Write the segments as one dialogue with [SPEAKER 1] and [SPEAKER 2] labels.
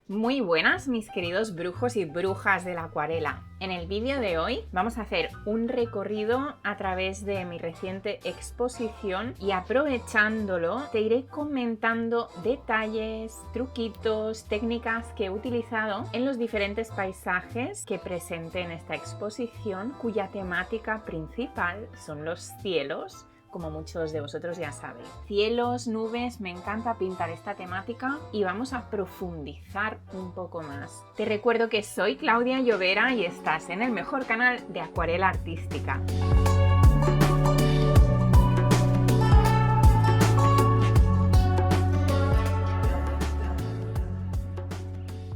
[SPEAKER 1] Muy buenas mis queridos brujos y brujas de la acuarela. En el vídeo de hoy vamos a hacer un recorrido a través de mi reciente exposición y aprovechándolo te iré comentando detalles, truquitos, técnicas que he utilizado en los diferentes paisajes que presenté en esta exposición, cuya temática principal son los cielos. Como muchos de vosotros ya sabéis. Cielos, nubes, me encanta pintar esta temática y vamos a profundizar un poco más. Te recuerdo que soy Claudia Llovera y estás en el mejor canal de acuarela artística.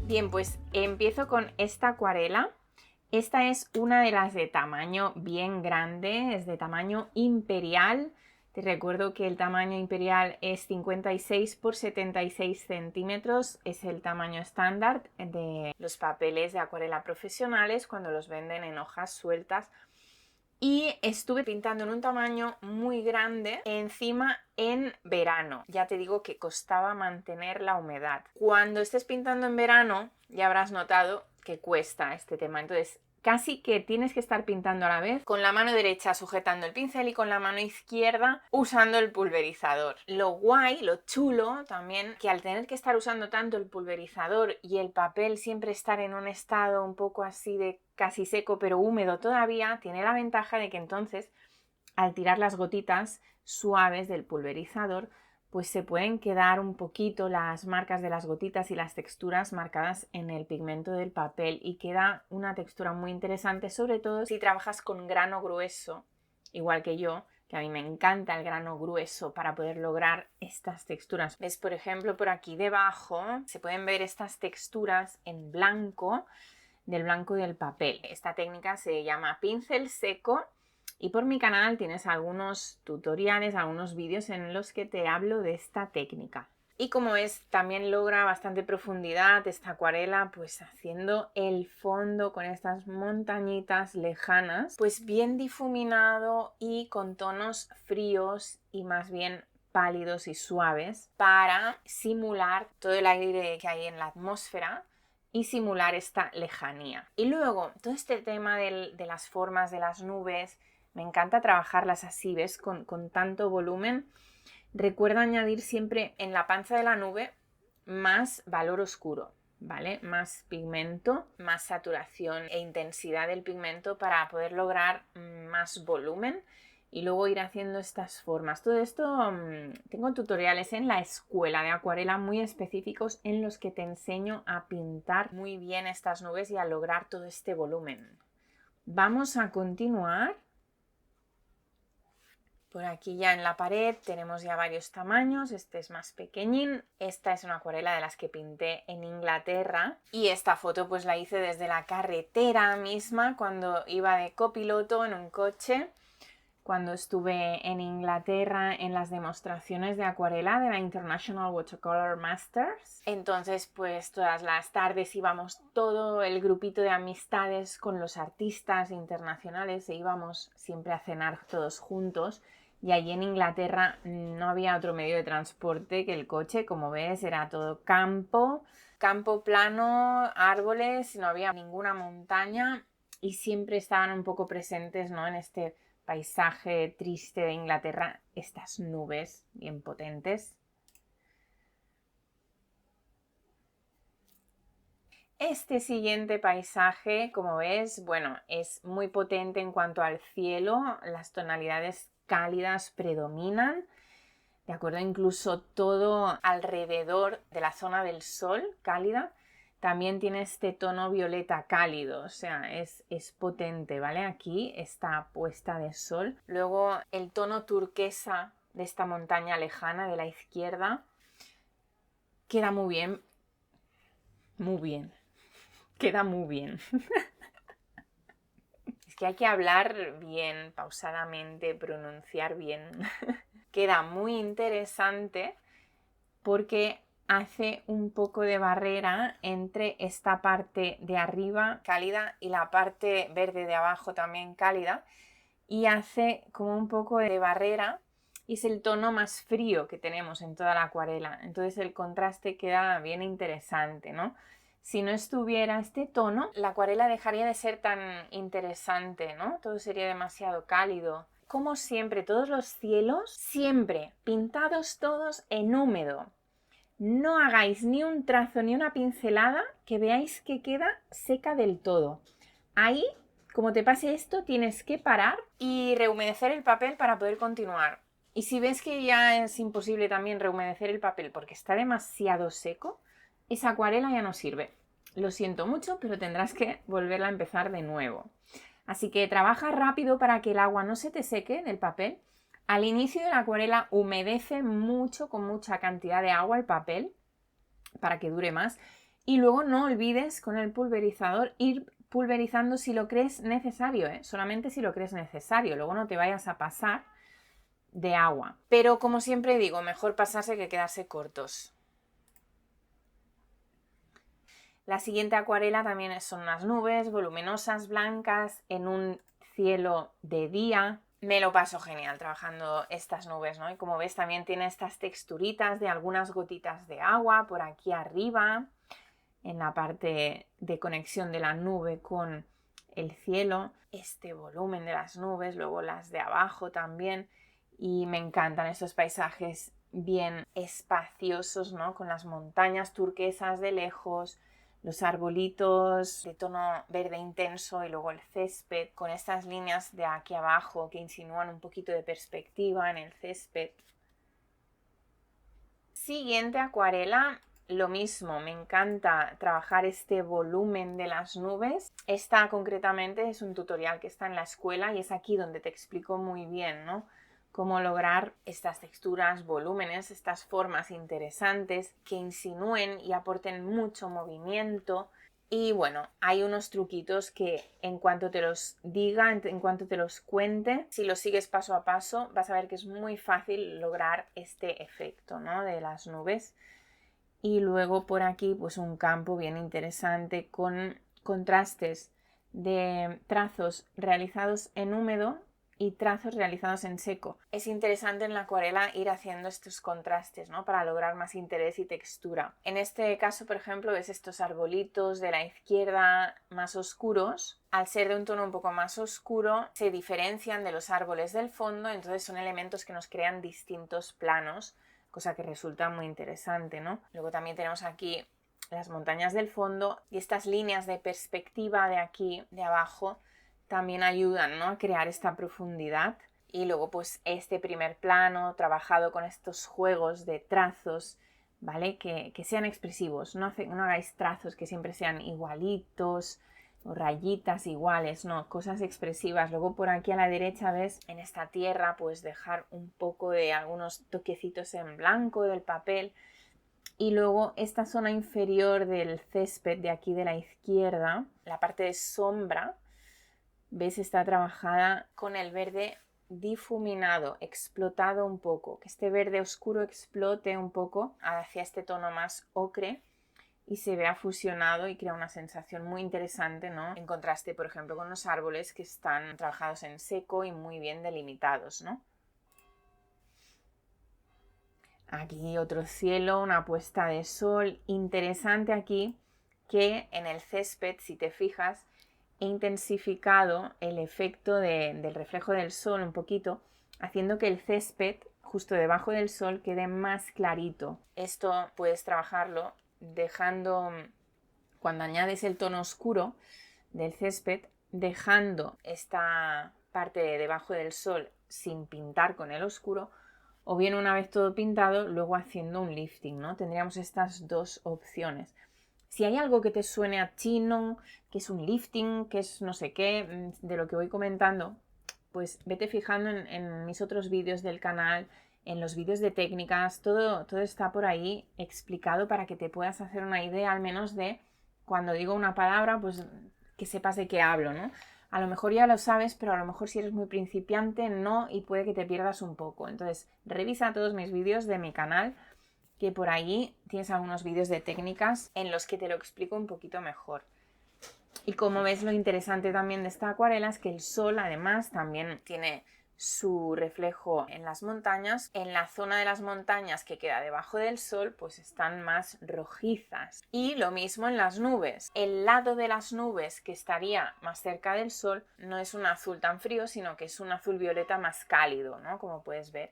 [SPEAKER 1] Bien, pues empiezo con esta acuarela. Esta es una de las de tamaño bien grande, es de tamaño imperial. Te recuerdo que el tamaño imperial es 56 por 76 centímetros, es el tamaño estándar de los papeles de acuarela profesionales cuando los venden en hojas sueltas. Y estuve pintando en un tamaño muy grande encima en verano. Ya te digo que costaba mantener la humedad. Cuando estés pintando en verano ya habrás notado que cuesta este tema. Entonces casi que tienes que estar pintando a la vez con la mano derecha sujetando el pincel y con la mano izquierda usando el pulverizador. Lo guay, lo chulo también, que al tener que estar usando tanto el pulverizador y el papel siempre estar en un estado un poco así de casi seco pero húmedo todavía, tiene la ventaja de que entonces al tirar las gotitas suaves del pulverizador pues se pueden quedar un poquito las marcas de las gotitas y las texturas marcadas en el pigmento del papel y queda una textura muy interesante, sobre todo si trabajas con grano grueso, igual que yo, que a mí me encanta el grano grueso para poder lograr estas texturas. ¿Ves? Por ejemplo, por aquí debajo se pueden ver estas texturas en blanco, del blanco del papel. Esta técnica se llama pincel seco. Y por mi canal tienes algunos tutoriales, algunos vídeos en los que te hablo de esta técnica. Y como ves, también logra bastante profundidad esta acuarela, pues haciendo el fondo con estas montañitas lejanas, pues bien difuminado y con tonos fríos y más bien pálidos y suaves para simular todo el aire que hay en la atmósfera y simular esta lejanía. Y luego, todo este tema de las formas de las nubes, me encanta trabajarlas así, ¿ves? Con tanto volumen. Recuerda añadir siempre en la panza de la nube más valor oscuro, ¿vale? Más pigmento, más saturación e intensidad del pigmento para poder lograr más volumen y luego ir haciendo estas formas. Todo esto tengo tutoriales en la escuela de acuarela muy específicos en los que te enseño a pintar muy bien estas nubes y a lograr todo este volumen. Vamos a continuar. Por aquí ya en la pared tenemos ya varios tamaños, este es más pequeñín, esta es una acuarela de las que pinté en Inglaterra y esta foto pues la hice desde la carretera misma cuando iba de copiloto en un coche, cuando estuve en Inglaterra en las demostraciones de acuarela de la International Watercolor Masters. Entonces pues todas las tardes íbamos todo el grupito de amistades con los artistas internacionales e íbamos siempre a cenar todos juntos. Y allí en Inglaterra no había otro medio de transporte que el coche, como ves, era todo campo, campo plano, árboles, no había ninguna montaña y siempre estaban un poco presentes, ¿no? En este paisaje triste de Inglaterra, estas nubes bien potentes. Este siguiente paisaje, como ves, bueno, es muy potente en cuanto al cielo, las tonalidades cálidas predominan, ¿de acuerdo? Incluso todo alrededor de la zona del sol cálida también tiene este tono violeta cálido, o sea, es potente, ¿vale? Aquí esta puesta de sol. Luego el tono turquesa de esta montaña lejana de la izquierda queda muy bien, queda muy bien. Es que hay que hablar bien, pausadamente, pronunciar bien. Queda muy interesante porque hace un poco de barrera entre esta parte de arriba cálida y la parte verde de abajo también cálida y hace como un poco de barrera y es el tono más frío que tenemos en toda la acuarela. Entonces el contraste queda bien interesante, ¿no? Si no estuviera este tono, la acuarela dejaría de ser tan interesante, ¿no? Todo sería demasiado cálido. Como siempre, todos los cielos, siempre pintados todos en húmedo. No hagáis ni un trazo ni una pincelada que veáis que queda seca del todo. Ahí, como te pase esto, tienes que parar y rehumedecer el papel para poder continuar. Y si ves que ya es imposible también rehumedecer el papel porque está demasiado seco, esa acuarela ya no sirve. Lo siento mucho, pero tendrás que volverla a empezar de nuevo. Así que trabaja rápido para que el agua no se te seque en el papel. Al inicio de la acuarela humedece mucho, con mucha cantidad de agua el papel para que dure más. Y luego no olvides con el pulverizador ir pulverizando si lo crees necesario, solamente si lo crees necesario. Luego no te vayas a pasar de agua. Pero como siempre digo, mejor pasarse que quedarse cortos. La siguiente acuarela también son unas nubes voluminosas, blancas, en un cielo de día. Me lo paso genial trabajando estas nubes, ¿no? Y como ves también tiene estas texturitas de algunas gotitas de agua por aquí arriba, en la parte de conexión de la nube con el cielo. Este volumen de las nubes, luego las de abajo también. Y me encantan estos paisajes bien espaciosos, ¿no? Con las montañas turquesas de lejos, los arbolitos de tono verde intenso y luego el césped con estas líneas de aquí abajo que insinúan un poquito de perspectiva en el césped. Siguiente acuarela, lo mismo, me encanta trabajar este volumen de las nubes. Esta concretamente es un tutorial que está en la escuela y es aquí donde te explico muy bien, ¿no? Cómo lograr estas texturas, volúmenes, estas formas interesantes que insinúen y aporten mucho movimiento. Y bueno, hay unos truquitos que en cuanto te los diga, en cuanto te los cuente, si los sigues paso a paso, vas a ver que es muy fácil lograr este efecto, ¿no? De las nubes. Y luego por aquí pues un campo bien interesante con contrastes de trazos realizados en húmedo y trazos realizados en seco. Es interesante en la acuarela ir haciendo estos contrastes, ¿no? Para lograr más interés y textura. En este caso, por ejemplo, ves estos arbolitos de la izquierda más oscuros. Al ser de un tono un poco más oscuro, se diferencian de los árboles del fondo, entonces son elementos que nos crean distintos planos, cosa que resulta muy interesante, ¿no? Luego también tenemos aquí las montañas del fondo y estas líneas de perspectiva de aquí, de abajo, también ayudan, ¿no? A crear esta profundidad. Y luego pues este primer plano trabajado con estos juegos de trazos, ¿vale? Que sean expresivos, no hagáis trazos que siempre sean igualitos o rayitas iguales, no, cosas expresivas. Luego por aquí a la derecha ves en esta tierra pues dejar un poco de algunos toquecitos en blanco del papel. Y luego esta zona inferior del césped de aquí de la izquierda, la parte de sombra, ¿ves? Está trabajada con el verde difuminado, explotado un poco, que este verde oscuro explote un poco hacia este tono más ocre y se vea fusionado y crea una sensación muy interesante, ¿no? En contraste, por ejemplo, con los árboles que están trabajados en seco y muy bien delimitados, ¿no? Aquí otro cielo, una puesta de sol interesante aquí, que en el césped, si te fijas, he intensificado el efecto del reflejo del sol un poquito, haciendo que el césped justo debajo del sol quede más clarito. Esto puedes trabajarlo dejando, cuando añades el tono oscuro del césped, dejando esta parte de debajo del sol sin pintar con el oscuro, o bien una vez todo pintado, luego haciendo un lifting, ¿no? Tendríamos estas dos opciones. Si hay algo que te suene a chino, que es un lifting, que es no sé qué, de lo que voy comentando, pues vete fijando en mis otros vídeos del canal, en los vídeos de técnicas, todo está por ahí explicado para que te puedas hacer una idea al menos de cuando digo una palabra, pues que sepas de qué hablo, ¿no? A lo mejor ya lo sabes, pero a lo mejor si eres muy principiante no y puede que te pierdas un poco. Entonces, revisa todos mis vídeos de mi canal, que por ahí tienes algunos vídeos de técnicas en los que te lo explico un poquito mejor. Y como ves, lo interesante también de esta acuarela es que el sol además también tiene su reflejo en las montañas. En la zona de las montañas que queda debajo del sol, pues están más rojizas. Y lo mismo en las nubes. El lado de las nubes que estaría más cerca del sol no es un azul tan frío, sino que es un azul violeta más cálido, ¿no? Como puedes ver.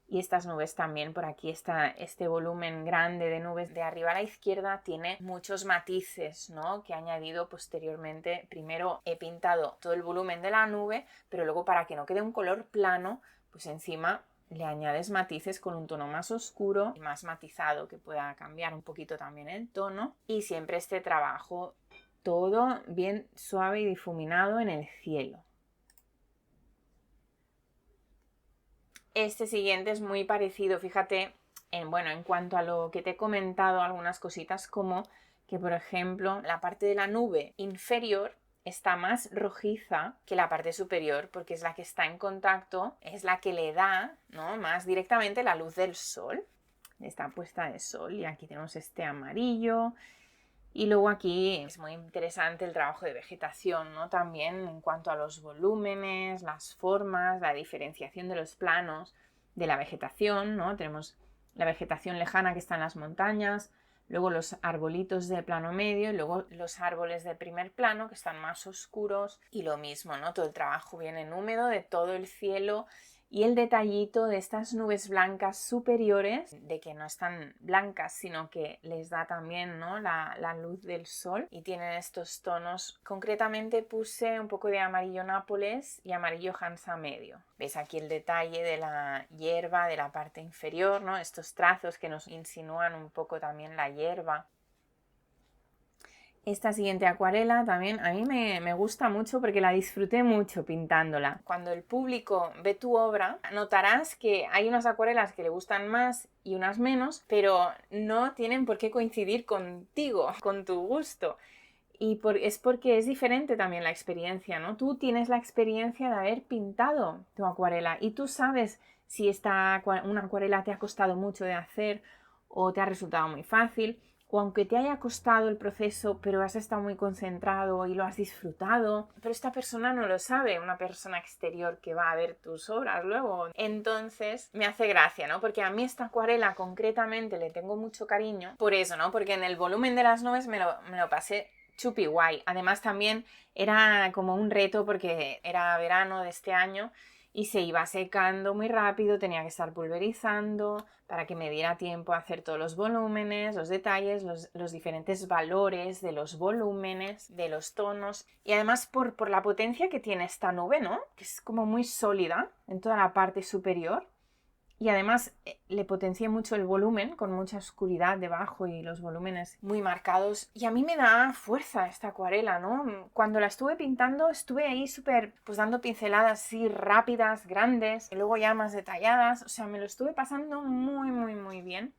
[SPEAKER 1] Y estas nubes también, por aquí está este volumen grande de nubes de arriba a la izquierda, tiene muchos matices, ¿no? Que he añadido posteriormente. Primero he pintado todo el volumen de la nube, pero luego para que no quede un color plano, pues encima le añades matices con un tono más oscuro y más matizado, que pueda cambiar un poquito también el tono. Y siempre este trabajo todo bien suave y difuminado en el cielo. Este siguiente es muy parecido, fíjate, en cuanto a lo que te he comentado, algunas cositas como que, por ejemplo, la parte de la nube inferior está más rojiza que la parte superior, porque es la que está en contacto, es la que le da, ¿no?, más directamente la luz del sol, esta puesta de sol. Y aquí tenemos este amarillo. Y luego aquí es muy interesante el trabajo de vegetación, ¿no? También en cuanto a los volúmenes, las formas, la diferenciación de los planos de la vegetación, ¿no? Tenemos la vegetación lejana que está en las montañas, luego los arbolitos de plano medio y luego los árboles de primer plano que están más oscuros. Y lo mismo, ¿no? Todo el trabajo bien en húmedo de todo el cielo. Y el detallito de estas nubes blancas superiores, de que no están blancas, sino que les da también, ¿no?, la luz del sol y tienen estos tonos. Concretamente puse un poco de amarillo Nápoles y amarillo Hansa medio. ¿Ves aquí el detalle de la hierba de la parte inferior, ¿no? Estos trazos que nos insinúan un poco también la hierba. Esta siguiente acuarela también a mí me gusta mucho porque la disfruté mucho pintándola. Cuando el público ve tu obra, notarás que hay unas acuarelas que le gustan más y unas menos, pero no tienen por qué coincidir contigo, con tu gusto. Es porque es diferente también la experiencia, ¿no? Tú tienes la experiencia de haber pintado tu acuarela y tú sabes si una acuarela te ha costado mucho de hacer o te ha resultado muy fácil. O aunque te haya costado el proceso, pero has estado muy concentrado y lo has disfrutado, pero esta persona no lo sabe, una persona exterior que va a ver tus obras luego. Entonces me hace gracia, ¿no? Porque a mí esta acuarela concretamente le tengo mucho cariño por eso, ¿no? Porque en el volumen de las nubes me lo pasé chupi guay. Además también era como un reto porque era verano de este año y se iba secando muy rápido, tenía que estar pulverizando para que me diera tiempo a hacer todos los volúmenes, los detalles, los diferentes valores de los volúmenes, de los tonos. Y además por la potencia que tiene esta nube, ¿no? Que es como muy sólida en toda la parte superior. Y además le potencié mucho el volumen, con mucha oscuridad debajo y los volúmenes muy marcados. Y a mí me da fuerza esta acuarela, ¿no? Cuando la estuve pintando estuve ahí súper, pues dando pinceladas así rápidas, grandes, y luego ya más detalladas. O sea, me lo estuve pasando muy, muy, muy bien.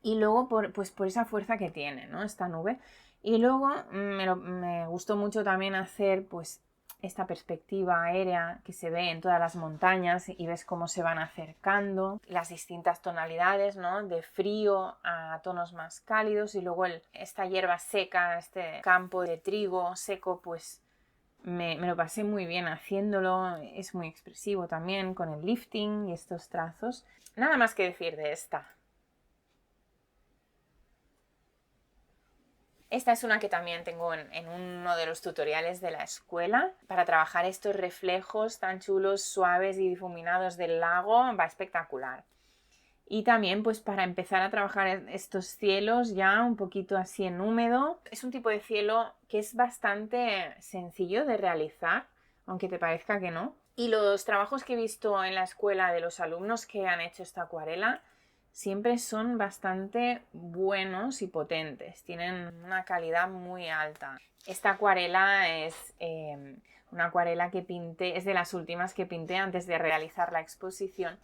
[SPEAKER 1] Y luego por esa fuerza que tiene, ¿no?, esta nube. Y luego me gustó mucho también hacer, pues, esta perspectiva aérea que se ve en todas las montañas y ves cómo se van acercando, las distintas tonalidades, ¿no?, de frío a tonos más cálidos. Y luego esta hierba seca, este campo de trigo seco, pues me lo pasé muy bien haciéndolo. Es muy expresivo también con el lifting y estos trazos. Nada más que decir de esta. Esta es una que también tengo en uno de los tutoriales de la escuela. Para trabajar estos reflejos tan chulos, suaves y difuminados del lago, va espectacular. Y también pues para empezar a trabajar estos cielos ya un poquito así en húmedo. Es un tipo de cielo que es bastante sencillo de realizar, aunque te parezca que no. Y los trabajos que he visto en la escuela de los alumnos que han hecho esta acuarela siempre son bastante buenos y potentes, tienen una calidad muy alta. Esta acuarela es una acuarela que pinté, es de las últimas que pinté antes de realizar la exposición,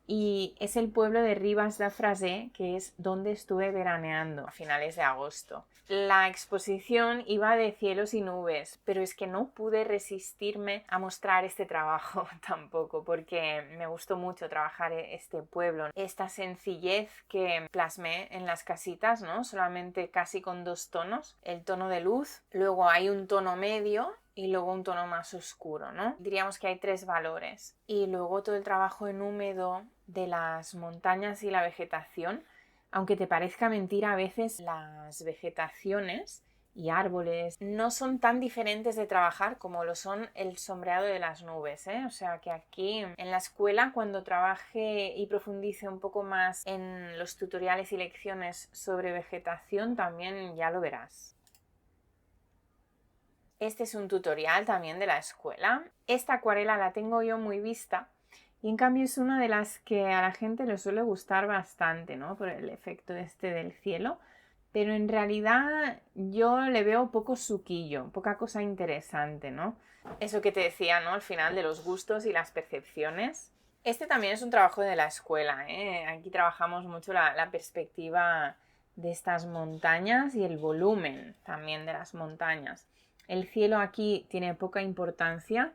[SPEAKER 1] y es el pueblo de Ribes de Freser, que es donde estuve veraneando a finales de agosto. La exposición iba de cielos y nubes, pero es que no pude resistirme a mostrar este trabajo tampoco, porque me gustó mucho trabajar este pueblo. Esta sencillez que plasmé en las casitas, ¿no? Solamente casi con 2 tonos, el tono de luz, luego hay un tono medio y luego un tono más oscuro, ¿no? Diríamos que hay 3 valores. Y luego todo el trabajo en húmedo de las montañas y la vegetación. Aunque te parezca mentira, a veces las vegetaciones y árboles no son tan diferentes de trabajar como lo son el sombreado de las nubes, ¿eh? O sea que aquí en la escuela, cuando trabaje y profundice un poco más en los tutoriales y lecciones sobre vegetación, también ya lo verás. Este es un tutorial también de la escuela. Esta acuarela la tengo yo muy vista y en cambio es una de las que a la gente le suele gustar bastante, ¿no? Por el efecto este del cielo. Pero en realidad yo le veo poco suquillo, poca cosa interesante, ¿no? Eso que te decía, ¿no? Al final de los gustos y las percepciones. Este también es un trabajo de la escuela, ¿eh? Aquí trabajamos mucho la perspectiva de estas montañas y el volumen también de las montañas. El cielo aquí tiene poca importancia,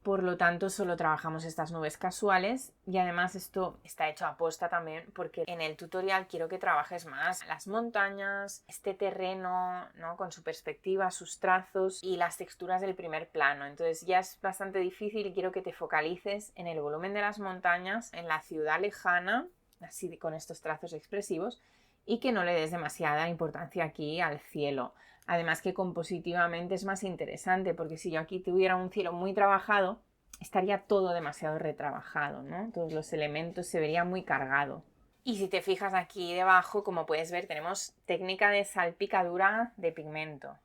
[SPEAKER 1] por lo tanto solo trabajamos estas nubes casuales y además esto está hecho a posta también porque en el tutorial quiero que trabajes más las montañas, este terreno, ¿no? Con su perspectiva, sus trazos y las texturas del primer plano. Entonces ya es bastante difícil y quiero que te focalices en el volumen de las montañas, en la ciudad lejana, así con estos trazos expresivos, y que no le des demasiada importancia aquí al cielo. Además que compositivamente es más interesante, porque si yo aquí tuviera un cielo muy trabajado, estaría todo demasiado retrabajado, ¿no? Todos los elementos se vería muy cargado. Y si te fijas aquí debajo, como puedes ver, tenemos técnica de salpicadura de pigmento.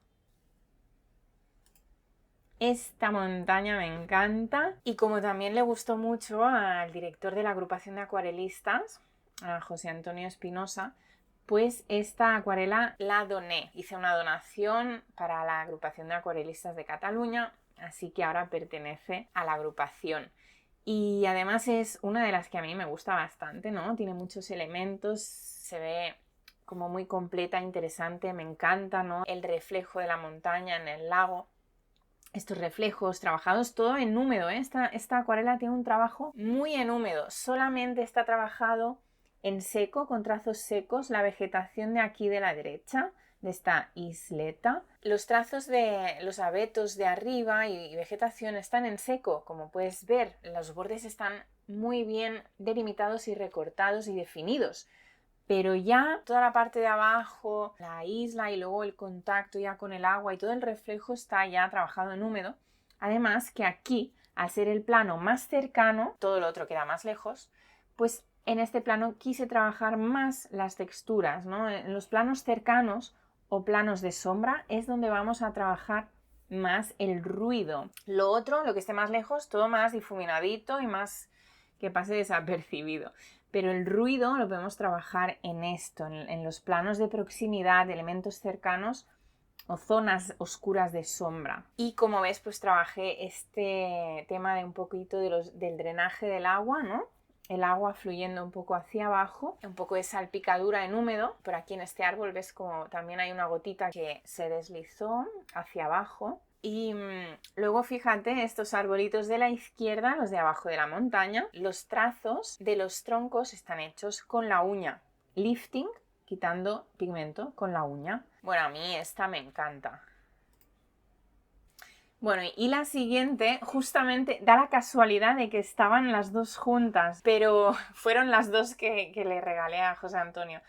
[SPEAKER 1] Esta montaña me encanta y como también le gustó mucho al director de la agrupación de acuarelistas, a José Antonio Espinosa, pues esta acuarela la doné. Hice una donación para la agrupación de acuarelistas de Cataluña, así que ahora pertenece a la agrupación. Y además es una de las que a mí me gusta bastante, ¿no? Tiene muchos elementos, se ve como muy completa, interesante, me encanta, ¿no? El reflejo de la montaña en el lago. Estos reflejos trabajados todo en húmedo, ¿eh? Esta acuarela tiene un trabajo muy en húmedo, solamente está trabajado en seco, con trazos secos, la vegetación de aquí de la derecha, de esta isleta. Los trazos de los abetos de arriba y vegetación están en seco, como puedes ver, los bordes están muy bien delimitados y recortados y definidos. Pero ya toda la parte de abajo, la isla y luego el contacto ya con el agua y todo el reflejo está ya trabajado en húmedo. Además que aquí, al ser el plano más cercano, todo lo otro queda más lejos, pues en este plano quise trabajar más las texturas, ¿no? En los planos cercanos o planos de sombra es donde vamos a trabajar más el ruido. Lo otro, lo que esté más lejos, todo más difuminadito y más que pase desapercibido. Pero el ruido lo podemos trabajar en esto, en los planos de proximidad, de elementos cercanos o zonas oscuras de sombra. Y como ves, pues trabajé este tema de un poquito del drenaje del agua, ¿no? El agua fluyendo un poco hacia abajo, un poco de salpicadura en húmedo. Por aquí en este árbol ves como también hay una gotita que se deslizó hacia abajo. Y luego fíjate, estos arbolitos de la izquierda, los de abajo de la montaña, los trazos de los troncos están hechos con la uña. Lifting, quitando pigmento con la uña. Bueno, a mí esta me encanta. Bueno, y la siguiente, justamente, da la casualidad de que estaban las dos juntas, pero fueron las dos que le regalé a José Antonio.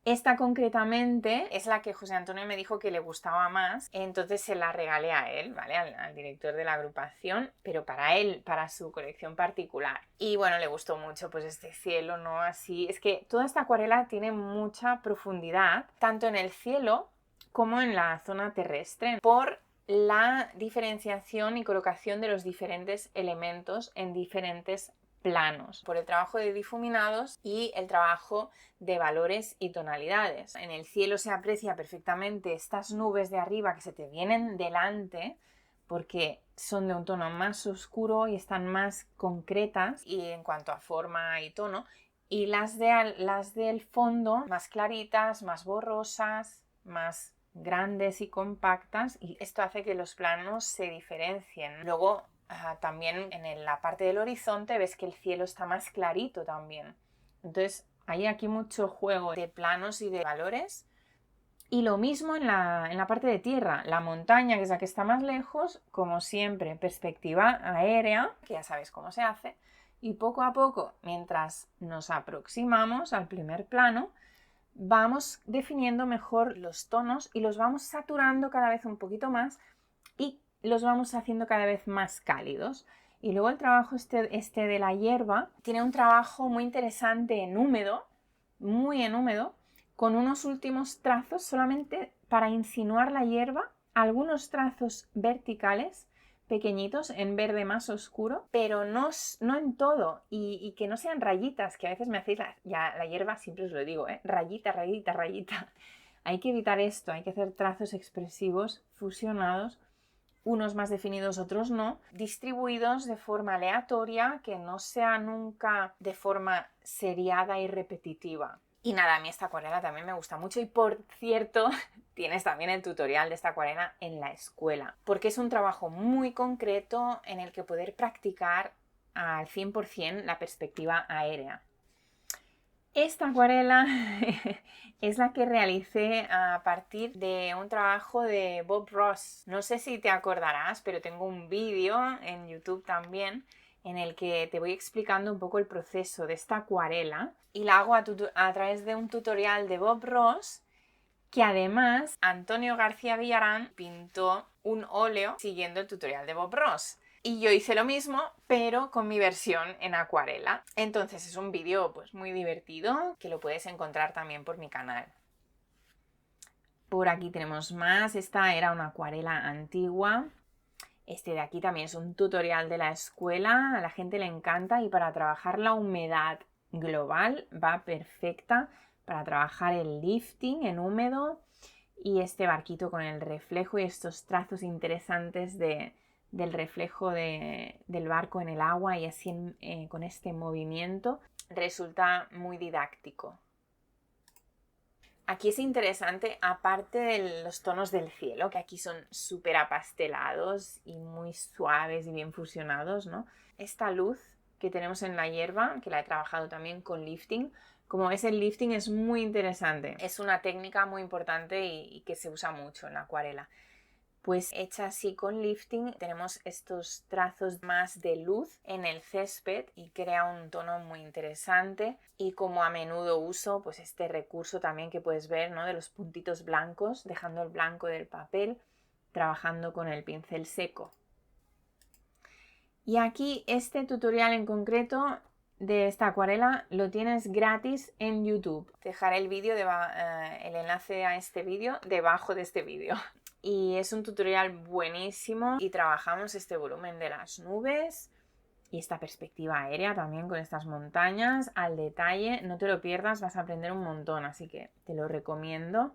[SPEAKER 1] Esta concretamente es la que José Antonio me dijo que le gustaba más, entonces se la regalé a él, ¿vale? Al director de la agrupación, pero para él, para su colección particular. Y bueno, le gustó mucho pues este cielo, ¿no? Así, es que toda esta acuarela tiene mucha profundidad, tanto en el cielo como en la zona terrestre, por la diferenciación y colocación de los diferentes elementos en diferentes planos, por el trabajo de difuminados y el trabajo de valores y tonalidades. En el cielo se aprecia perfectamente estas nubes de arriba que se te vienen delante porque son de un tono más oscuro y están más concretas y en cuanto a forma y tono, y las del fondo más claritas, más borrosas, más grandes y compactas, y esto hace que los planos se diferencien. Luego también en la parte del horizonte ves que el cielo está más clarito también. Entonces hay aquí mucho juego de planos y de valores Y lo mismo en la parte de tierra, la montaña, que es la que está más lejos, como siempre, perspectiva aérea, que ya sabes cómo se hace, y poco a poco, mientras nos aproximamos al primer plano, vamos definiendo mejor los tonos y los vamos saturando cada vez un poquito más y los vamos haciendo cada vez más cálidos. Y luego el trabajo este de la hierba tiene un trabajo muy interesante en húmedo, muy en húmedo, con unos últimos trazos solamente para insinuar la hierba, algunos trazos verticales pequeñitos en verde más oscuro, pero no en todo, y que no sean rayitas, que a veces me hacéis la hierba, siempre os lo digo, rayita, rayita, rayita. Hay que evitar esto, hay que hacer trazos expresivos fusionados, unos más definidos, otros no, distribuidos de forma aleatoria, que no sea nunca de forma seriada y repetitiva. Y nada, a mí esta acuarela también me gusta mucho y por cierto, tienes también el tutorial de esta acuarela en la escuela, porque es un trabajo muy concreto en el que poder practicar al 100% la perspectiva aérea. Esta acuarela es la que realicé a partir de un trabajo de Bob Ross. No sé si te acordarás, pero tengo un vídeo en YouTube también en el que te voy explicando un poco el proceso de esta acuarela y la hago a través de un tutorial de Bob Ross, que además Antonio García Villarán pintó un óleo siguiendo el tutorial de Bob Ross. Y yo hice lo mismo, pero con mi versión en acuarela. Entonces es un vídeo pues muy divertido que lo puedes encontrar también por mi canal. Por aquí tenemos más. Esta era una acuarela antigua. Este de aquí también es un tutorial de la escuela. A la gente le encanta y para trabajar la humedad global va perfecta. Para trabajar el lifting en húmedo y este barquito con el reflejo y estos trazos interesantes del reflejo del barco en el agua y así con este movimiento resulta muy didáctico. Aquí es interesante, aparte de los tonos del cielo, que aquí son súper apastelados y muy suaves y bien fusionados, ¿no? Esta luz que tenemos en la hierba, que la he trabajado también con lifting. Como ves, el lifting es muy interesante. Es una técnica muy importante y que se usa mucho en la acuarela. Pues hecha así con lifting tenemos estos trazos más de luz en el césped y crea un tono muy interesante, y como a menudo uso pues este recurso también que puedes ver, ¿no? De los puntitos blancos, dejando el blanco del papel, trabajando con el pincel seco. Y aquí este tutorial en concreto de esta acuarela lo tienes gratis en YouTube. Te dejaré el enlace a este vídeo debajo de este vídeo. Y es un tutorial buenísimo y trabajamos este volumen de las nubes y esta perspectiva aérea también con estas montañas al detalle. No te lo pierdas, vas a aprender un montón, así que te lo recomiendo.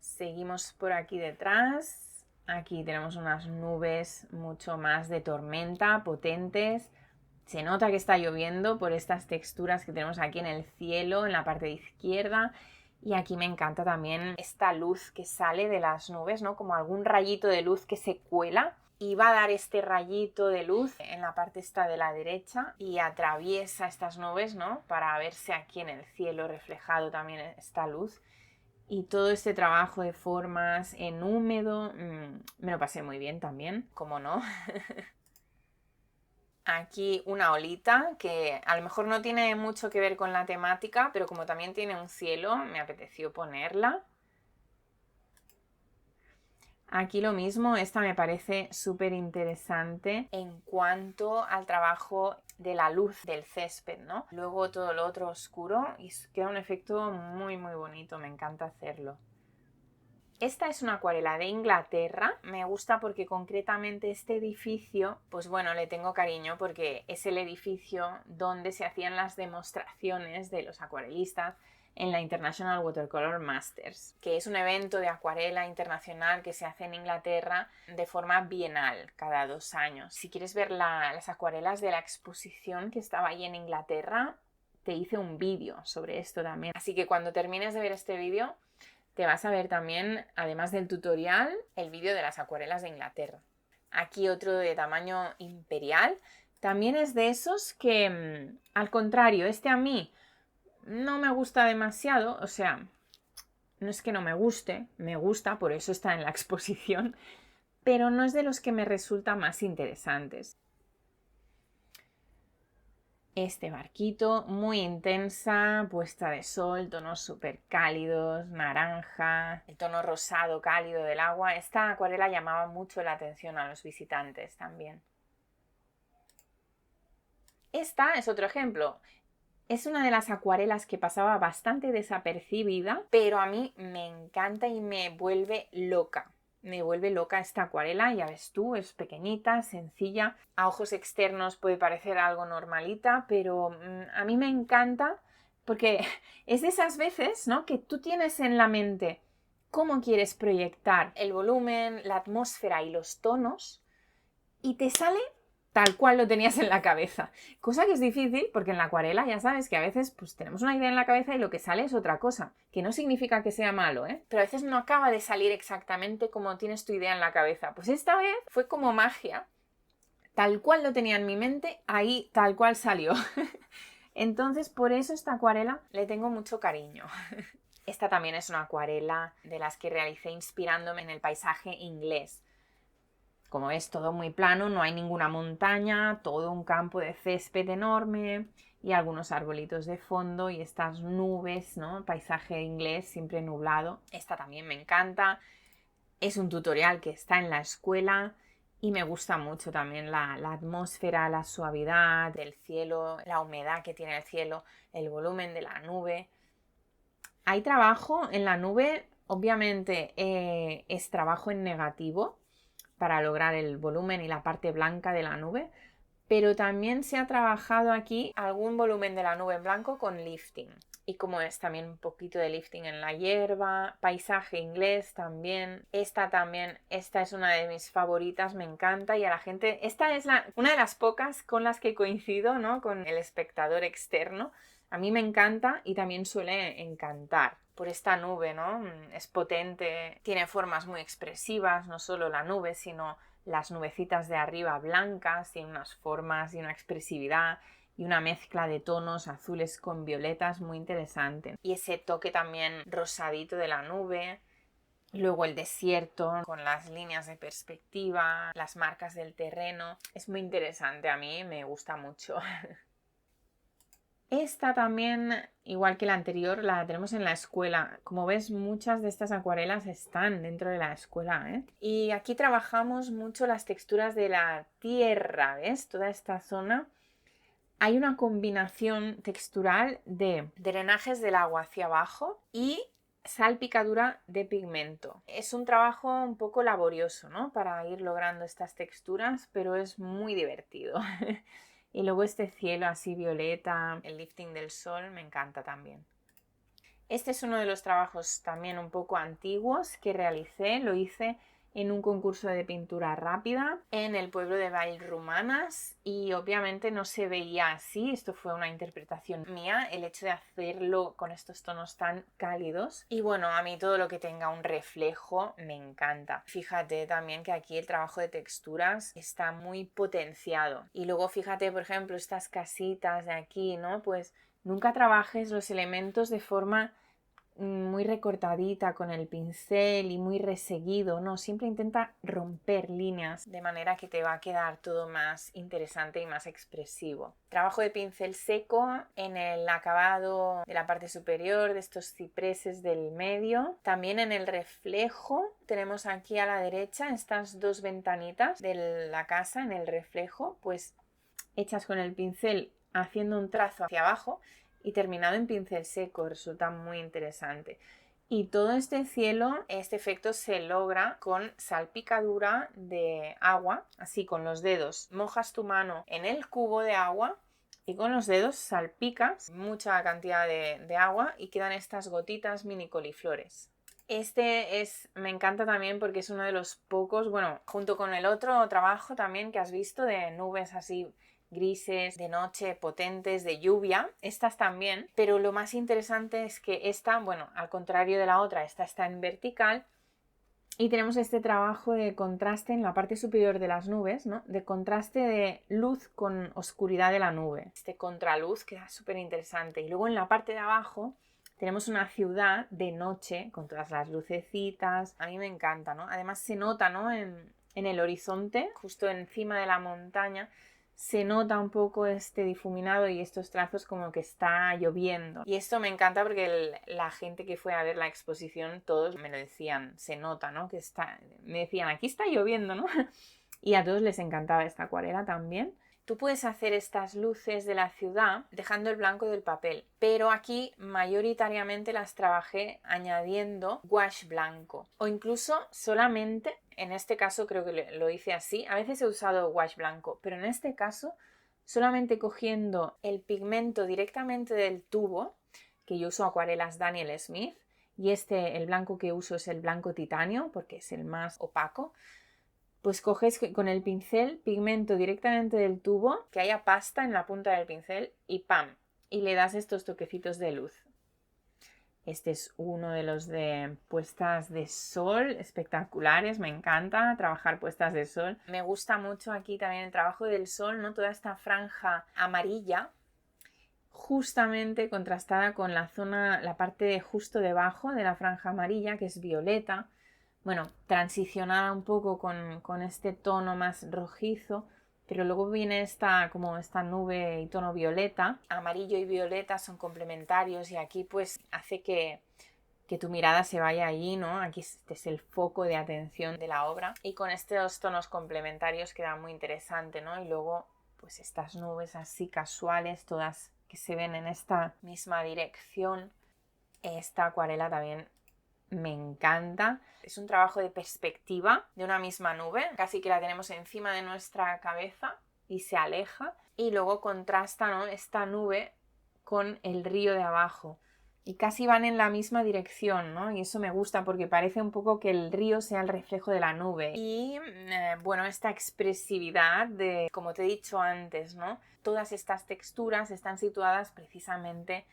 [SPEAKER 1] Seguimos por aquí detrás. Aquí tenemos unas nubes mucho más de tormenta, potentes. Se nota que está lloviendo por estas texturas que tenemos aquí en el cielo, en la parte de izquierda. Y aquí me encanta también esta luz que sale de las nubes, ¿no? Como algún rayito de luz que se cuela y va a dar este rayito de luz en la parte esta de la derecha y atraviesa estas nubes, ¿no? Para verse aquí en el cielo reflejado también esta luz. Y todo este trabajo de formas en húmedo, me lo pasé muy bien también, ¿cómo no? Aquí una olita que a lo mejor no tiene mucho que ver con la temática, pero como también tiene un cielo, me apeteció ponerla. Aquí lo mismo, esta me parece súper interesante en cuanto al trabajo de la luz del césped, ¿no? Luego todo lo otro oscuro y queda un efecto muy muy bonito, me encanta hacerlo. Esta es una acuarela de Inglaterra, me gusta porque concretamente este edificio, pues bueno, le tengo cariño porque es el edificio donde se hacían las demostraciones de los acuarelistas en la International Watercolor Masters, que es un evento de acuarela internacional que se hace en Inglaterra de forma bienal, cada 2 años. Si quieres ver las acuarelas de la exposición que estaba allí en Inglaterra, te hice un vídeo sobre esto también. Así que cuando termines de ver este vídeo, te vas a ver también, además del tutorial, el vídeo de las acuarelas de Inglaterra. Aquí otro de tamaño imperial. También es de esos que, al contrario, este a mí no me gusta demasiado, o sea, no es que no me guste, me gusta, por eso está en la exposición, pero no es de los que me resultan más interesantes. Este barquito, muy intensa, puesta de sol, tonos súper cálidos, naranja, el tono rosado cálido del agua. Esta acuarela llamaba mucho la atención a los visitantes también. Esta es otro ejemplo. Es una de las acuarelas que pasaba bastante desapercibida, pero a mí me encanta y me vuelve loca. Me vuelve loca esta acuarela, ya ves tú, es pequeñita, sencilla. A ojos externos puede parecer algo normalita, pero a mí me encanta porque es de esas veces, ¿no?, que tú tienes en la mente cómo quieres proyectar el volumen, la atmósfera y los tonos y te sale tal cual lo tenías en la cabeza. Cosa que es difícil porque en la acuarela ya sabes que a veces pues tenemos una idea en la cabeza y lo que sale es otra cosa. Que no significa que sea malo, ¿eh? Pero a veces no acaba de salir exactamente como tienes tu idea en la cabeza. Pues esta vez fue como magia. Tal cual lo tenía en mi mente, ahí tal cual salió. Entonces por eso esta acuarela le tengo mucho cariño. Esta también es una acuarela de las que realicé inspirándome en el paisaje inglés. Como ves, todo muy plano, no hay ninguna montaña, todo un campo de césped enorme y algunos arbolitos de fondo y estas nubes, ¿no? Paisaje inglés siempre nublado. Esta también me encanta. Es un tutorial que está en la escuela y me gusta mucho también la atmósfera, la suavidad del cielo, la humedad que tiene el cielo, el volumen de la nube. Hay trabajo en la nube, obviamente es trabajo en negativo para lograr el volumen y la parte blanca de la nube, pero también se ha trabajado aquí algún volumen de la nube en blanco con lifting. Y como es también un poquito de lifting en la hierba, paisaje inglés también. Esta es una de mis favoritas, me encanta y a la gente, esta es una de las pocas con las que coincido, ¿no?, con el espectador externo. A mí me encanta y también suele encantar por esta nube, ¿no? Es potente, tiene formas muy expresivas, no solo la nube, sino las nubecitas de arriba blancas, tiene unas formas y una expresividad y una mezcla de tonos azules con violetas muy interesante. Y ese toque también rosadito de la nube. Luego el desierto con las líneas de perspectiva, las marcas del terreno. Es muy interesante, a mí me gusta mucho. Esta también, igual que la anterior, la tenemos en la escuela. Como ves, muchas de estas acuarelas están dentro de la escuela, ¿eh? Y aquí trabajamos mucho las texturas de la tierra, ¿ves? Toda esta zona. Hay una combinación textural de drenajes del agua hacia abajo y salpicadura de pigmento. Es un trabajo un poco laborioso, ¿no?, para ir logrando estas texturas, pero es muy divertido. Y luego este cielo así violeta, el lifting del sol, me encanta también. Este es uno de los trabajos también un poco antiguos que realicé, lo hice en un concurso de pintura rápida en el pueblo de Vallromanes y obviamente no se veía así, esto fue una interpretación mía, el hecho de hacerlo con estos tonos tan cálidos y bueno, a mí todo lo que tenga un reflejo me encanta. Fíjate también que aquí el trabajo de texturas está muy potenciado y luego fíjate, por ejemplo, estas casitas de aquí, ¿no? Pues nunca trabajes los elementos de forma muy recortadita con el pincel y muy reseguido, no, siempre intenta romper líneas de manera que te va a quedar todo más interesante y más expresivo. Trabajo de pincel seco en el acabado de la parte superior de estos cipreses del medio, también en el reflejo tenemos aquí a la derecha estas dos ventanitas de la casa en el reflejo, pues hechas con el pincel haciendo un trazo hacia abajo y terminado en pincel seco, resulta muy interesante. Y todo este cielo, este efecto se logra con salpicadura de agua, así con los dedos. Mojas tu mano en el cubo de agua y con los dedos salpicas mucha cantidad de agua y quedan estas gotitas mini coliflores. Me encanta también porque es uno de los pocos, bueno, junto con el otro trabajo también que has visto de nubes así grises, de noche, potentes, de lluvia, estas también, pero lo más interesante es que esta, bueno, al contrario de la otra, esta está en vertical y tenemos este trabajo de contraste en la parte superior de las nubes, ¿no?, de contraste de luz con oscuridad de la nube. Este contraluz queda súper interesante y luego en la parte de abajo tenemos una ciudad de noche con todas las lucecitas. A mí me encanta, ¿no? Además se nota, ¿no? En el horizonte, justo encima de la montaña, se nota un poco este difuminado y estos trazos como que está lloviendo. Y esto me encanta porque la gente que fue a ver la exposición, todos me lo decían, se nota, ¿no? Me decían, aquí está lloviendo, ¿no? Y a todos les encantaba esta acuarela también. Tú puedes hacer estas luces de la ciudad dejando el blanco del papel, pero aquí mayoritariamente las trabajé añadiendo gouache blanco o incluso solamente, en este caso creo que lo hice así, a veces he usado gouache blanco, pero en este caso solamente cogiendo el pigmento directamente del tubo, que yo uso acuarelas Daniel Smith, y el blanco que uso es el blanco titanio porque es el más opaco. Pues coges con el pincel pigmento directamente del tubo, que haya pasta en la punta del pincel y ¡pam! Y le das estos toquecitos de luz. Este es uno de los de puestas de sol espectaculares, me encanta trabajar puestas de sol. Me gusta mucho aquí también el trabajo del sol, ¿no? Toda esta franja amarilla, justamente contrastada con la parte de justo debajo de la franja amarilla, que es violeta. Bueno, transicionada un poco con este tono más rojizo, pero luego viene esta nube y tono violeta. Amarillo y violeta son complementarios y aquí pues hace que tu mirada se vaya allí, ¿no? Aquí este es el foco de atención de la obra y con estos tonos complementarios queda muy interesante, ¿no? Y luego pues estas nubes así casuales, todas que se ven en esta misma dirección. Esta acuarela también me encanta. Es un trabajo de perspectiva de una misma nube, casi que la tenemos encima de nuestra cabeza y se aleja y luego contrasta, ¿no? Esta nube con el río de abajo y casi van en la misma dirección, ¿no? Y eso me gusta porque parece un poco que el río sea el reflejo de la nube y bueno, esta expresividad de, como te he dicho antes, ¿no? Todas estas texturas están situadas precisamente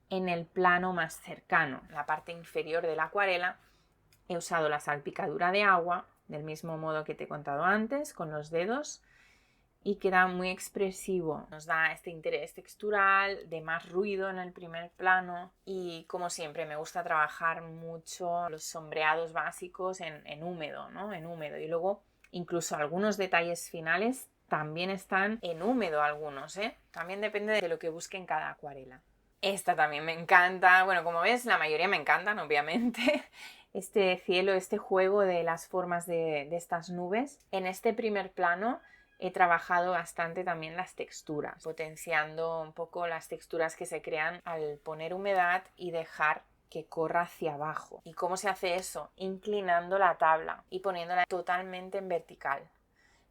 [SPEAKER 1] en el plano más cercano, la parte inferior de la acuarela. He usado la salpicadura de agua, del mismo modo que te he contado antes, con los dedos, y queda muy expresivo. Nos da este interés textural, de más ruido en el primer plano y, como siempre, me gusta trabajar mucho los sombreados básicos en húmedo, ¿no? En húmedo. Y luego, incluso algunos detalles finales también están en húmedo algunos, ¿eh? También depende de lo que busque en cada acuarela. Esta también me encanta. Bueno, como ves, la mayoría me encantan, obviamente. Este cielo, este juego de las formas de estas nubes. En este primer plano he trabajado bastante también las texturas, potenciando un poco las texturas que se crean al poner humedad y dejar que corra hacia abajo. ¿Y cómo se hace eso? Inclinando la tabla y poniéndola totalmente en vertical.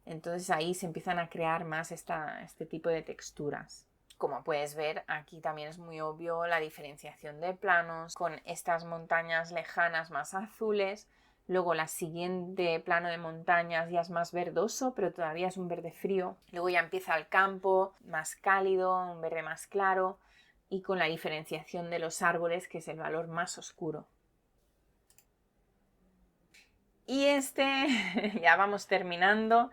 [SPEAKER 1] Entonces ahí se empiezan a crear más este tipo de texturas. Como puedes ver, aquí también es muy obvio la diferenciación de planos, con estas montañas lejanas más azules. Luego la siguiente plano de montañas ya es más verdoso, pero todavía es un verde frío. Luego ya empieza el campo más cálido, un verde más claro y con la diferenciación de los árboles, que es el valor más oscuro. Y ya vamos terminando,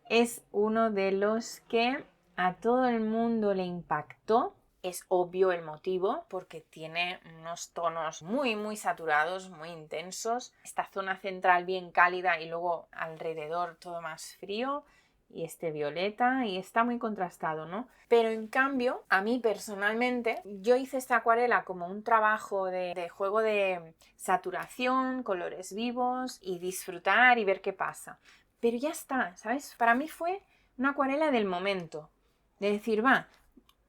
[SPEAKER 1] es uno de los que a todo el mundo le impactó. Es obvio el motivo porque tiene unos tonos muy muy saturados, muy intensos. Esta zona central bien cálida y luego alrededor todo más frío y este violeta y está muy contrastado, ¿no? Pero en cambio, a mí personalmente, yo hice esta acuarela como un trabajo de juego de saturación, colores vivos y disfrutar y ver qué pasa. Pero ya está, ¿sabes? Para mí fue una acuarela del momento, de decir,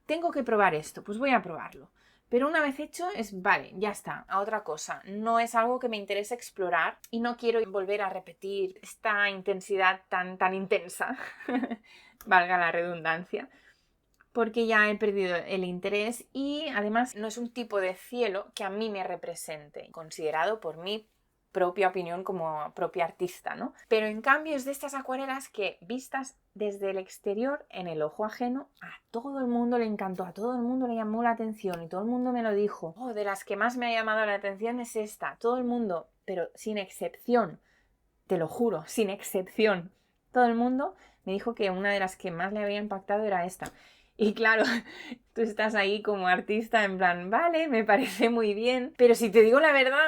[SPEAKER 1] tengo que probar esto, pues voy a probarlo. Pero una vez hecho vale, ya está, a otra cosa. No es algo que me interese explorar y no quiero volver a repetir esta intensidad tan intensa, valga la redundancia, porque ya he perdido el interés y además no es un tipo de cielo que a mí me represente, considerado por mí propia opinión como propia artista, ¿no? Pero en cambio es de estas acuarelas que, vistas desde el exterior, en el ojo ajeno, a todo el mundo le encantó, a todo el mundo le llamó la atención y todo el mundo me lo dijo. De las que más me ha llamado la atención es esta. Todo el mundo, pero sin excepción, te lo juro, sin excepción, todo el mundo me dijo que una de las que más le había impactado era esta. Y claro, tú estás ahí como artista en plan, vale, me parece muy bien, pero si te digo la verdad,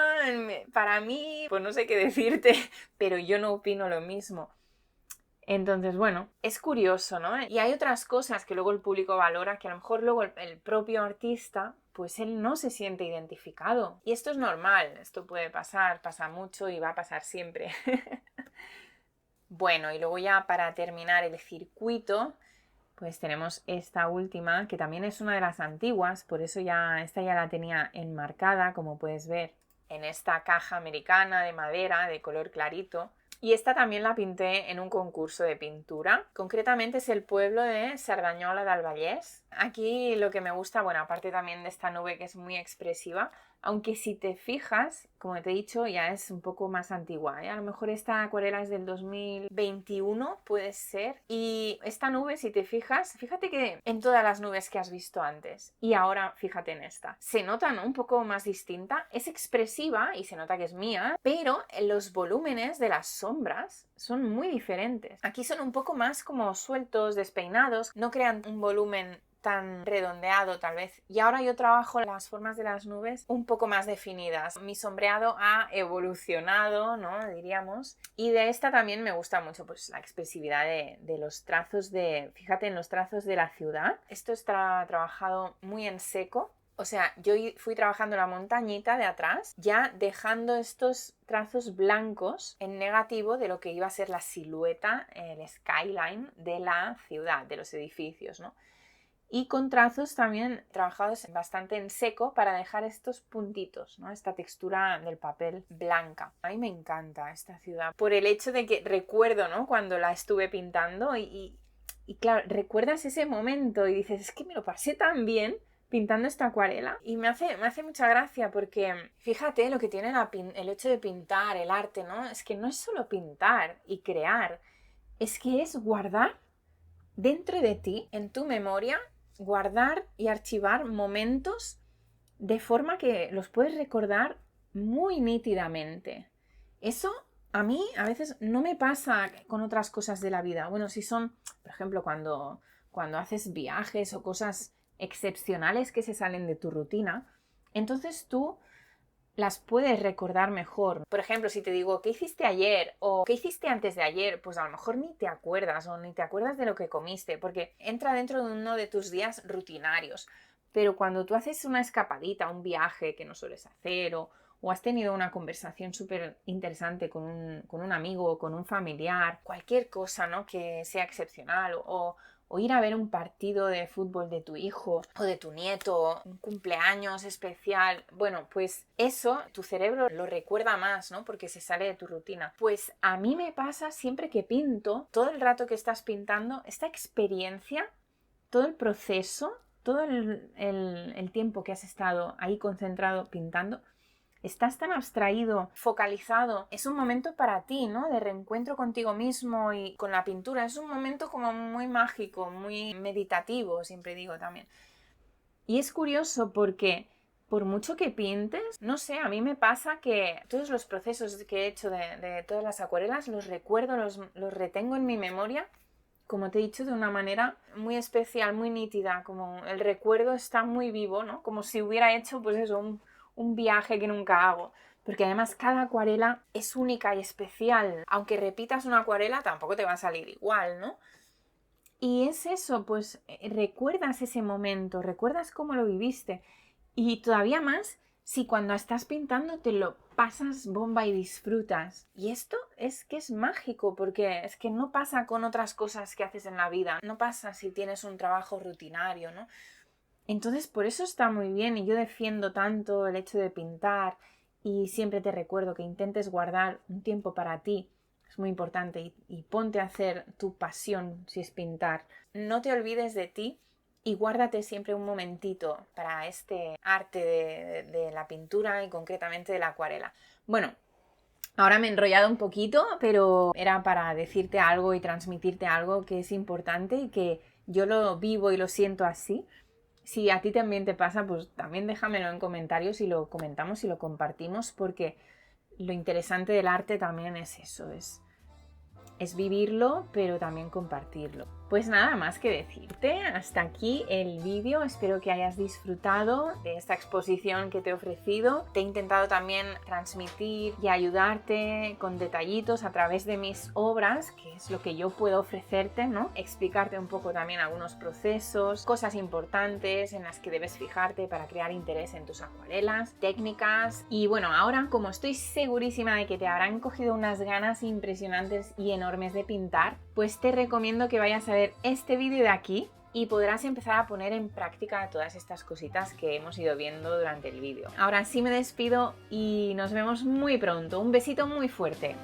[SPEAKER 1] para mí, pues no sé qué decirte, pero yo no opino lo mismo. Entonces, bueno, es curioso, ¿no? Y hay otras cosas que luego el público valora que a lo mejor luego el propio artista, pues él no se siente identificado. Y esto es normal, esto puede pasar, pasa mucho y va a pasar siempre. Bueno, y luego ya para terminar el circuito, pues tenemos esta última, que también es una de las antiguas, por eso esta ya la tenía enmarcada, como puedes ver, en esta caja americana de madera de color clarito. Y esta también la pinté en un concurso de pintura. Concretamente es el pueblo de Cerdanyola del Vallès. Aquí lo que me gusta, bueno, aparte también de esta nube que es muy expresiva, aunque si te fijas, como te he dicho, ya es un poco más antigua, ¿eh? A lo mejor esta acuarela es del 2021, puede ser. Y esta nube, si te fijas, fíjate que en todas las nubes que has visto antes y ahora fíjate en esta, se nota, ¿no? Un poco más distinta. Es expresiva y se nota que es mía, pero los volúmenes de las sombras son muy diferentes. Aquí son un poco más como sueltos, despeinados, no crean un volumen tan redondeado tal vez. Y ahora yo trabajo las formas de las nubes un poco más definidas. Mi sombreado ha evolucionado, ¿no? Diríamos. Y de esta también me gusta mucho pues la expresividad de los trazos fíjate en los trazos de la ciudad. Esto está trabajado muy en seco. O sea, yo fui trabajando la montañita de atrás, ya dejando estos trazos blancos en negativo de lo que iba a ser la silueta, el skyline de la ciudad, de los edificios, ¿no? Y con trazos también trabajados bastante en seco para dejar estos puntitos, ¿no? Esta textura del papel blanca. A mí me encanta esta ciudad por el hecho de que recuerdo, ¿no? Cuando la estuve pintando y claro, recuerdas ese momento y dices, es que me lo pasé tan bien pintando esta acuarela. Y me hace mucha gracia porque fíjate lo que tiene el hecho de pintar, el arte, ¿no? Es que no es solo pintar y crear, es que es guardar dentro de ti, en tu memoria, guardar y archivar momentos de forma que los puedes recordar muy nítidamente. Eso a mí a veces no me pasa con otras cosas de la vida. Bueno, si son, por ejemplo, cuando haces viajes o cosas excepcionales que se salen de tu rutina, entonces tú las puedes recordar mejor. Por ejemplo, si te digo, ¿qué hiciste ayer? O ¿qué hiciste antes de ayer? Pues a lo mejor ni te acuerdas o ni te acuerdas de lo que comiste, porque entra dentro de uno de tus días rutinarios. Pero cuando tú haces una escapadita, un viaje que no sueles hacer, o has tenido una conversación súper interesante con un amigo o con un familiar, cualquier cosa, ¿no? Que sea excepcional, o ir a ver un partido de fútbol de tu hijo o de tu nieto, un cumpleaños especial, bueno, pues eso tu cerebro lo recuerda más, ¿no? Porque se sale de tu rutina. Pues a mí me pasa siempre que pinto, todo el rato que estás pintando, esta experiencia, todo el proceso, todo el tiempo que has estado ahí concentrado pintando, estás tan abstraído, focalizado. Es un momento para ti, ¿no? De reencuentro contigo mismo y con la pintura. Es un momento como muy mágico, muy meditativo, siempre digo también. Y es curioso porque por mucho que pintes, no sé, a mí me pasa que todos los procesos que he hecho de todas las acuarelas los recuerdo, los retengo en mi memoria, como te he dicho, de una manera muy especial, muy nítida, como el recuerdo está muy vivo, ¿no? Como si hubiera hecho, pues eso, un viaje que nunca hago. Porque además cada acuarela es única y especial. Aunque repitas una acuarela, tampoco te va a salir igual, ¿no? Y es eso, pues recuerdas ese momento, recuerdas cómo lo viviste. Y todavía más si cuando estás pintando te lo pasas bomba y disfrutas. Y esto es que es mágico, porque es que no pasa con otras cosas que haces en la vida. No pasa si tienes un trabajo rutinario, ¿no? Entonces por eso está muy bien y yo defiendo tanto el hecho de pintar y siempre te recuerdo que intentes guardar un tiempo para ti. Es muy importante y ponte a hacer tu pasión si es pintar. No te olvides de ti y guárdate siempre un momentito para este arte de la pintura y concretamente de la acuarela. Bueno, ahora me he enrollado un poquito, pero era para decirte algo y transmitirte algo que es importante y que yo lo vivo y lo siento así. Si a ti también te pasa, pues también déjamelo en comentarios y lo comentamos y lo compartimos, porque lo interesante del arte también es eso, es vivirlo, pero también compartirlo. Pues nada más que decirte, hasta aquí el vídeo, espero que hayas disfrutado de esta exposición que te he ofrecido. Te he intentado también transmitir y ayudarte con detallitos a través de mis obras, que es lo que yo puedo ofrecerte, ¿no? Explicarte un poco también algunos procesos, cosas importantes en las que debes fijarte para crear interés en tus acuarelas, técnicas. Y bueno, ahora como estoy segurísima de que te habrán cogido unas ganas impresionantes y enormes de pintar, pues te recomiendo que vayas a ver este vídeo de aquí y podrás empezar a poner en práctica todas estas cositas que hemos ido viendo durante el vídeo. Ahora sí me despido y nos vemos muy pronto. Un besito muy fuerte.